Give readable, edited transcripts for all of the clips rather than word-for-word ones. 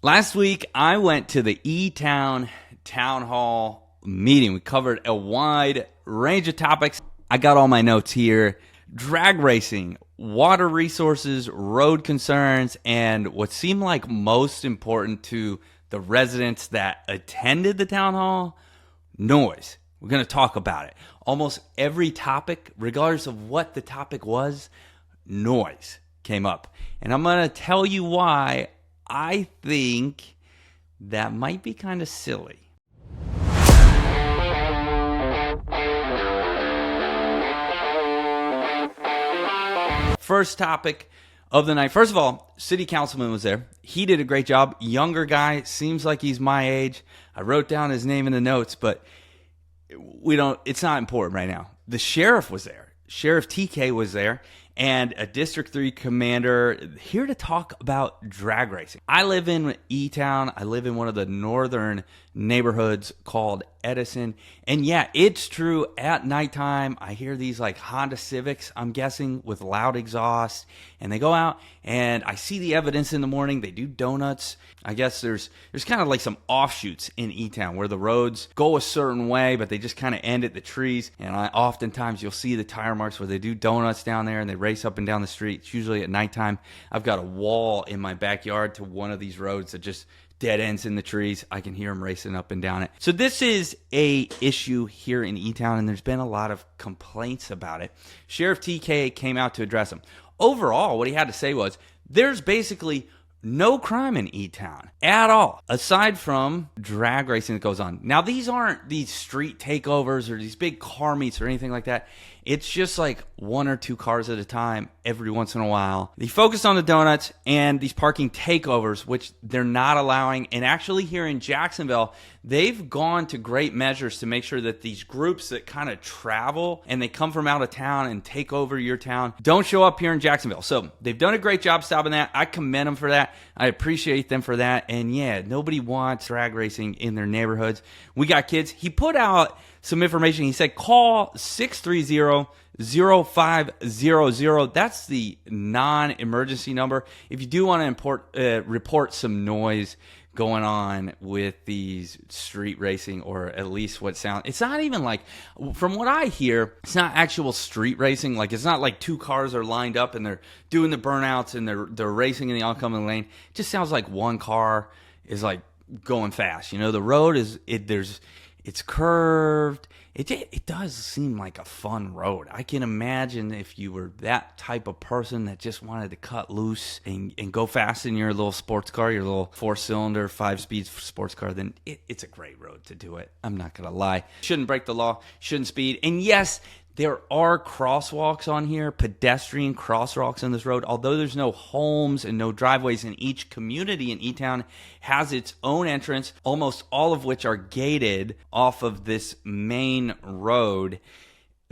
Last week, I went to the E-Town Town Hall meeting. We covered a wide range of topics. I got all my notes here. Drag racing, water resources, road concerns, and what seemed like most important to the residents that attended the town hall, noise. We're going to talk about it. Almost every topic, regardless of what the topic was, noise came up. And I'm going to tell you why I think that might be kind of silly. First topic of the night. First of all, city councilman was there. He did a great job. Younger guy, seems like he's my age. I wrote down his name in the notes, but it's not important right now. The sheriff was there. Sheriff TK was there, and a District 3 commander here to talk about drag racing. I live in E-Town. I live in one of the northern neighborhoods called Edison. And yeah, it's true. At nighttime, I hear these like Honda Civics, I'm guessing, with loud exhaust. And they go out, and I see the evidence in the morning. They do donuts. I guess there's kind of like some offshoots in E-Town where the roads go a certain way, but they just kind of end at the trees. And oftentimes you'll see the tire marks where they do donuts down there and they race up and down the street. It's usually at nighttime. I've got a wall in my backyard to one of these roads that just dead ends in the trees. I can hear them racing up and down it. So this is a issue here in E-Town, and there's been a lot of complaints about it. Sheriff TK came out to address them. Overall, what he had to say was, there's basically no crime in E-Town at all, aside from drag racing that goes on. Now, these aren't these street takeovers or these big car meets or anything like that. It's just like one or two cars at a time every once in a while. They focus on the donuts and these parking takeovers, which they're not allowing. And actually here in Jacksonville, they've gone to great measures to make sure that these groups that kind of travel and they come from out of town and take over your town don't show up here in Jacksonville. So they've done a great job stopping that. I commend them for that. I appreciate them for that. And yeah, nobody wants drag racing in their neighborhoods. We got kids. He put out some information. He said, call 630-0500. That's the non-emergency number. If you do want to report some noise going on with these street racing, or at least what sound, it's not even like, from what I hear, it's not actual street racing. Like, it's not like two cars are lined up and they're doing the burnouts and they're racing in the oncoming lane. It just sounds like one car is like going fast. You know, the road it's curved. It does seem like a fun road. I can imagine if you were that type of person that just wanted to cut loose and go fast in your little sports car, your little 4-cylinder, 5-speed sports car, then it's a great road to do it. I'm not going to lie. Shouldn't break the law, shouldn't speed. And yes, there are crosswalks on here, pedestrian crosswalks on this road. Although there's no homes and no driveways, in each community in E-Town has its own entrance, almost all of which are gated off of this main road.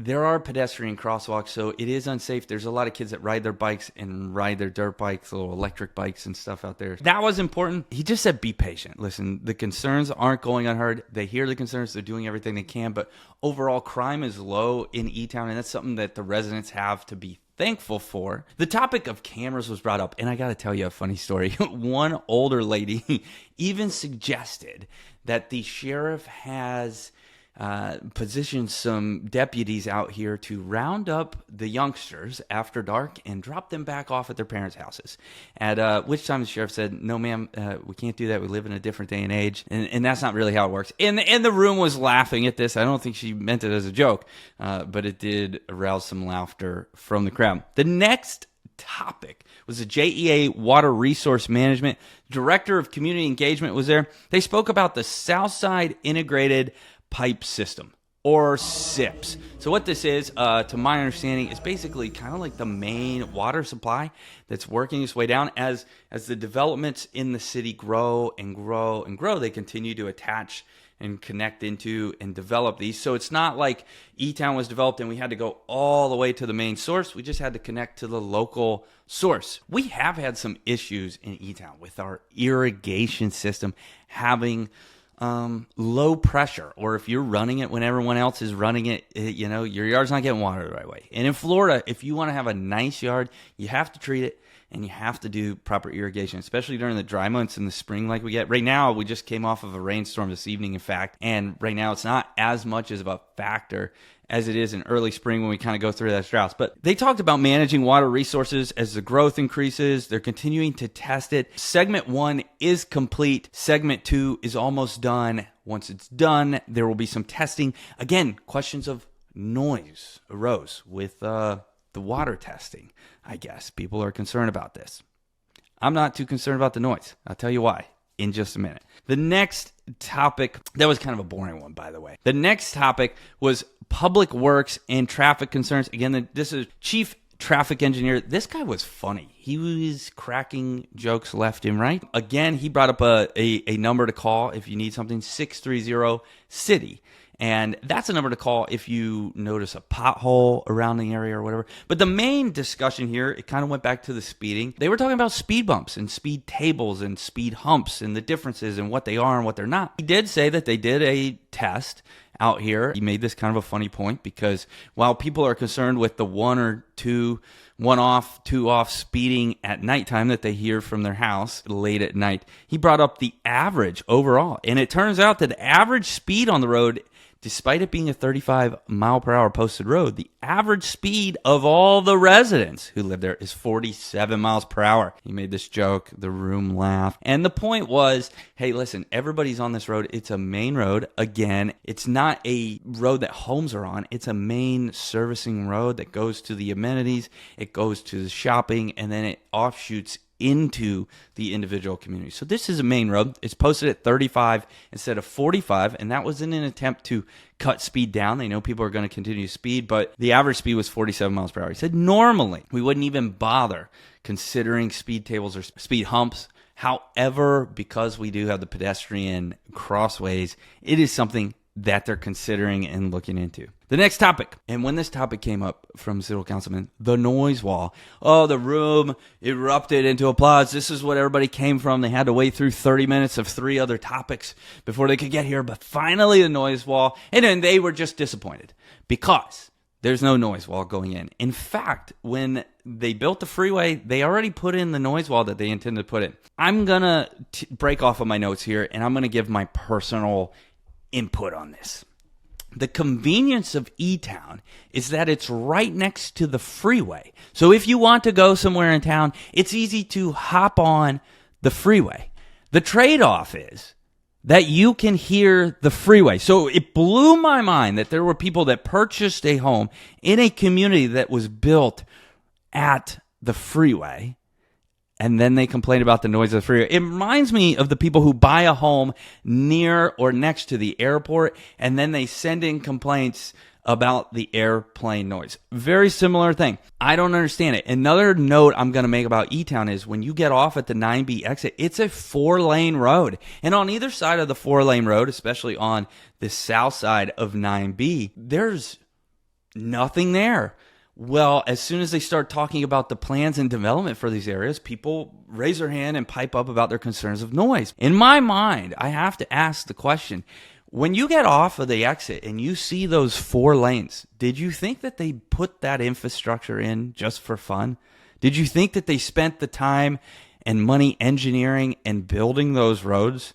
There are pedestrian crosswalks, so it is unsafe. There's a lot of kids that ride their bikes and ride their dirt bikes, little electric bikes and stuff out there. That was important. He just said, be patient. Listen, the concerns aren't going unheard. They hear the concerns. They're doing everything they can. But overall, crime is low in E-Town, and that's something that the residents have to be thankful for. The topic of cameras was brought up, and I got to tell you a funny story. One older lady even suggested that the sheriff has positioned some deputies out here to round up the youngsters after dark and drop them back off at their parents' houses. At which time the sheriff said, no, ma'am, we can't do that. We live in a different day and age. And that's not really how it works. And the room was laughing at this. I don't think she meant it as a joke, but it did arouse some laughter from the crowd. The next topic was the JEA Water Resource Management. Director of Community Engagement was there. They spoke about the Southside Integrated Pipe System, or SIPS. So what this is, to my understanding, is basically kind of like the main water supply that's working its way down. As the developments in the city grow and grow and grow, they continue to attach and connect into and develop these. So it's not like E-Town was developed and we had to go all the way to the main source. We just had to connect to the local source. We have had some issues in E-Town with our irrigation system having low pressure, or if you're running it when everyone else is running it, your yard's not getting water the right way. And in Florida, if you want to have a nice yard, you have to treat it. and you have to do proper irrigation, especially during the dry months in the spring like we get. Right now, we just came off of a rainstorm this evening, in fact, and right now it's not as much as of a factor as it is in early spring when we kind of go through that drought. But they talked about managing water resources as the growth increases. They're continuing to test it. Segment 1 is complete. Segment 2 is almost done. Once it's done, there will be some testing. Again, questions of noise arose with the water testing. I guess people are concerned about this. I'm not too concerned about the noise. I'll tell you why in just a minute. The next topic, that was kind of a boring one, by the way. The next topic was public works and traffic concerns. Again, this is chief traffic engineer. This guy was funny. He was cracking jokes left and right. Again, he brought up a number to call if you need something, 630-CITY. And that's a number to call if you notice a pothole around the area or whatever. But the main discussion here, it kind of went back to the speeding. They were talking about speed bumps and speed tables and speed humps and the differences and what they are and what they're not. He did say that they did a test out here. He made this kind of a funny point because while people are concerned with the one off, two off speeding at nighttime that they hear from their house late at night, he brought up the average overall. And it turns out that the average speed on the road, despite it being a 35 mile per hour posted road, the average speed of all the residents who live there is 47 miles per hour. He made this joke. The room laughed. And the point was, hey, listen, everybody's on this road. It's a main road. Again, it's not a road that homes are on. It's a main servicing road that goes to the amenities. It goes to the shopping, and then it offshoots into the individual community. So this is a main road. It's posted at 35 instead of 45, and that was in an attempt to cut speed down. They know people are going to continue to speed, but the average speed was 47 miles per hour. He said normally we wouldn't even bother considering speed tables or speed humps. However, because we do have the pedestrian crossways, it is something that they're considering and looking into. The next topic, and when this topic came up from City Councilman, the noise wall. Oh, the room erupted into applause. This is what everybody came from. They had to wait through 30 minutes of 3 other topics before they could get here. But finally, the noise wall. And then they were just disappointed because there's no noise wall going in. In fact, when they built the freeway, they already put in the noise wall that they intended to put in. I'm going to break off of my notes here, and I'm going to give my personal input on this. The convenience of E-Town is that it's right next to the freeway. So if you want to go somewhere in town, it's easy to hop on the freeway. The trade-off is that you can hear the freeway. So it blew my mind that there were people that purchased a home in a community that was built at the freeway, and then they complain about the noise of the freeway. It reminds me of the people who buy a home near or next to the airport, and then they send in complaints about the airplane noise. Very similar thing. I don't understand it. Another note I'm going to make about E-Town is when you get off at the 9B exit, it's a 4-lane road. And on either side of the 4-lane road, especially on the south side of 9B, there's nothing there. Well, as soon as they start talking about the plans and development for these areas, people raise their hand and pipe up about their concerns of noise. In my mind, I have to ask the question, when you get off of the exit and you see those 4 lanes, did you think that they put that infrastructure in just for fun? Did you think that they spent the time and money engineering and building those roads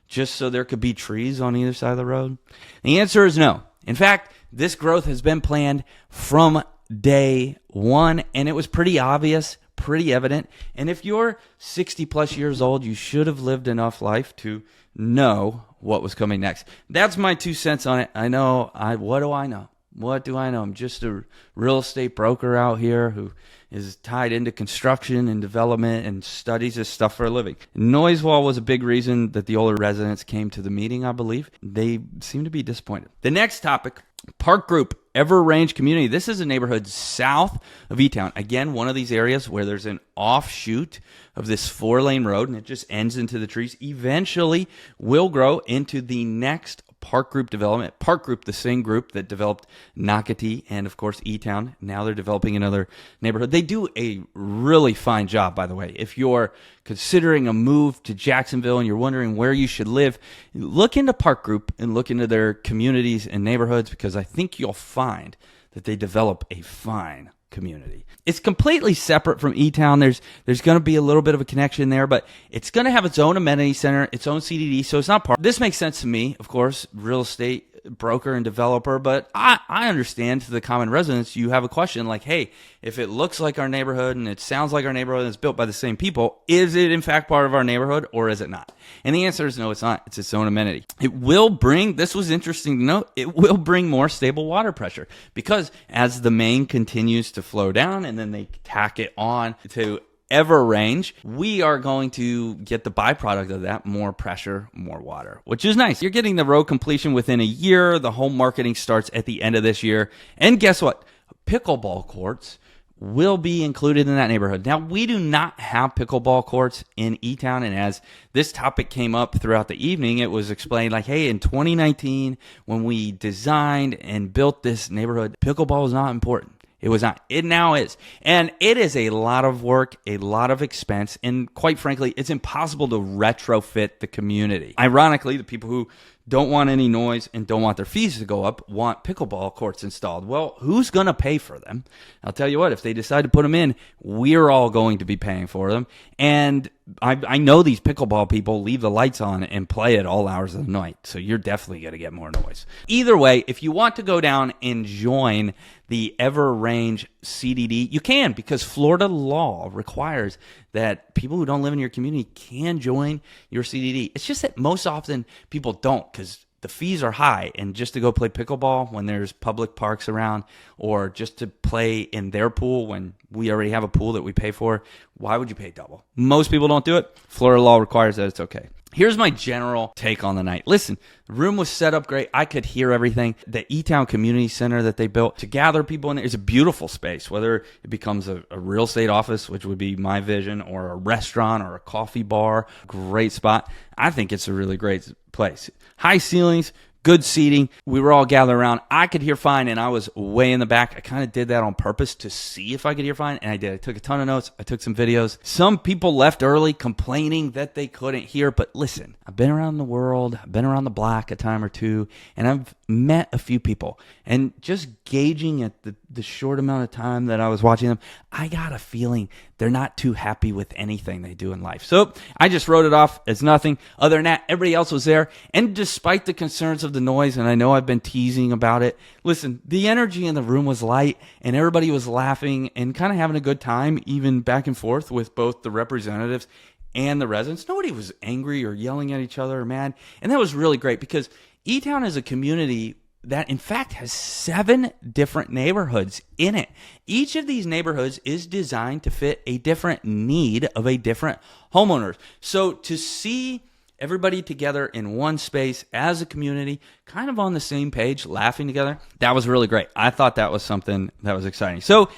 just so there could be trees on either side of the road? The answer is no. In fact, this growth has been planned from day one, and it was pretty obvious, pretty evident. And if you're 60 plus years old, you should have lived enough life to know what was coming next. That's my 2 cents on it. I know, what do I know? What do I know? I'm just a real estate broker out here who is tied into construction and development and studies this stuff for a living. Noise wall was a big reason that the older residents came to the meeting, I believe. They seem to be disappointed. The next topic, Park Group, Ever Range Community. This is a neighborhood south of E-Town. Again, one of these areas where there's an offshoot of this 4-lane road, and it just ends into the trees. Eventually will grow into the next Park Group development. Park Group, the same group that developed Nocatee and, of course, E-Town. Now they're developing another neighborhood. They do a really fine job, by the way. If you're considering a move to Jacksonville and you're wondering where you should live, look into Park Group and look into their communities and neighborhoods, because I think you'll find that they develop a fine community. It's completely separate from E-Town. There's going to be a little bit of a connection there, but it's going to have its own amenity center, its own CDD, so it's not part. This makes sense to me, of course, real estate broker and developer, but I understand to the common residents, you have a question like, hey, if it looks like our neighborhood and it sounds like our neighborhood and it's built by the same people, is it in fact part of our neighborhood or is it not? And the answer is no, it's not. It's its own amenity. It will bring, this was interesting to note, it will bring more stable water pressure because as the main continues to flow down and then they tack it on to EverRange, we are going to get the byproduct of that, more pressure, more water, which is nice. You're getting the road completion within a year. The home marketing starts at the end of this year. And guess what? Pickleball courts will be included in that neighborhood. Now, we do not have pickleball courts in E-Town, and as this topic came up throughout the evening, it was explained like, hey, in 2019, when we designed and built this neighborhood, pickleball was not important. It was not. It now is. And it is a lot of work, a lot of expense, and quite frankly, it's impossible to retrofit the community. Ironically, the people who don't want any noise and don't want their fees to go up want pickleball courts installed. Well, who's going to pay for them? I'll tell you what, if they decide to put them in, we're all going to be paying for them. And I know these pickleball people leave the lights on and play at all hours of the night, so you're definitely going to get more noise. Either way, if you want to go down and join the EverRange CDD, you can, because Florida law requires that people who don't live in your community can join your CDD. It's just that most often people don't because the fees are high, and just to go play pickleball when there's public parks around, or just to play in their pool when we already have a pool that we pay for, why would you pay double? Most people don't do it. Florida law requires that. It's okay. Here's my general take on the night. Listen, the room was set up great. I could hear everything. The E-Town Community Center that they built to gather people in there is a beautiful space, whether it becomes a real estate office, which would be my vision, or a restaurant or a coffee bar. Great spot. I think it's a really great place. High ceilings, good seating. We were all gathered around. I could hear fine, and I was way in the back. I kind of did that on purpose to see if I could hear fine, and I did. I took a ton of notes. I took some videos. Some people left early complaining that they couldn't hear, but listen, I've been around the world. I've been around the block a time or two, and I've met a few people. And just gauging at the short amount of time that I was watching them, I got a feeling they're not too happy with anything they do in life. So I just wrote it off as nothing. Other than that, everybody else was there. And despite the concerns of the noise, and I know I've been teasing about it, listen, the energy in the room was light, and everybody was laughing and kind of having a good time, even back and forth with both the representatives and the residents. Nobody was angry or yelling at each other or mad. And that was really great because E-Town is a community that in fact has 7 different neighborhoods in it. Each of these neighborhoods is designed to fit a different need of a different homeowner. So to see everybody together in one space as a community, kind of on the same page, laughing together, that was really great. I thought that was something that was exciting. So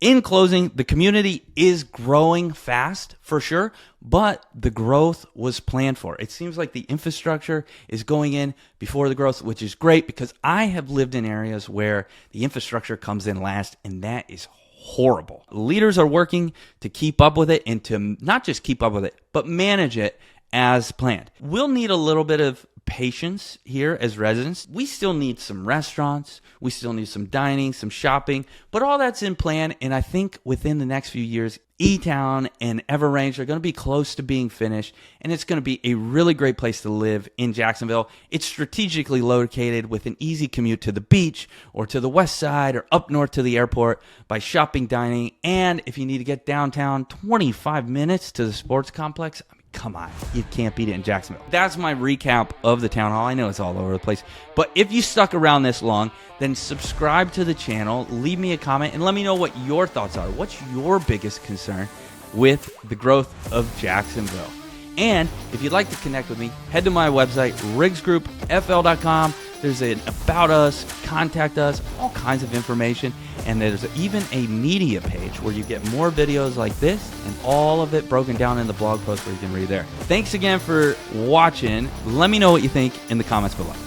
in closing, the community is growing fast for sure, but the growth was planned for. It seems like the infrastructure is going in before the growth, which is great because I have lived in areas where the infrastructure comes in last, and that is horrible. Leaders are working to keep up with it and to not just keep up with it, but manage it as planned. We'll need a little bit of patience here as residents. We still need some restaurants. We still need some dining, some shopping, but all that's in plan. And I think within the next few years, E-Town and EverRange are going to be close to being finished, and it's going to be a really great place to live in Jacksonville. It's strategically located with an easy commute to the beach or to the west side or up north to the airport by shopping, dining, and if you need to get downtown, 25 minutes to the sports complex. Come on, you can't beat it in Jacksonville. That's my recap of the town hall. I know it's all over the place, but if you stuck around this long, then subscribe to the channel, leave me a comment, and let me know what your thoughts are. What's your biggest concern with the growth of Jacksonville? And if you'd like to connect with me, head to my website, riggsgroupfl.com. There's an About Us, Contact Us, all kinds of information. And there's even a media page where you get more videos like this and all of it broken down in the blog post where you can read there. Thanks again for watching. Let me know what you think in the comments below.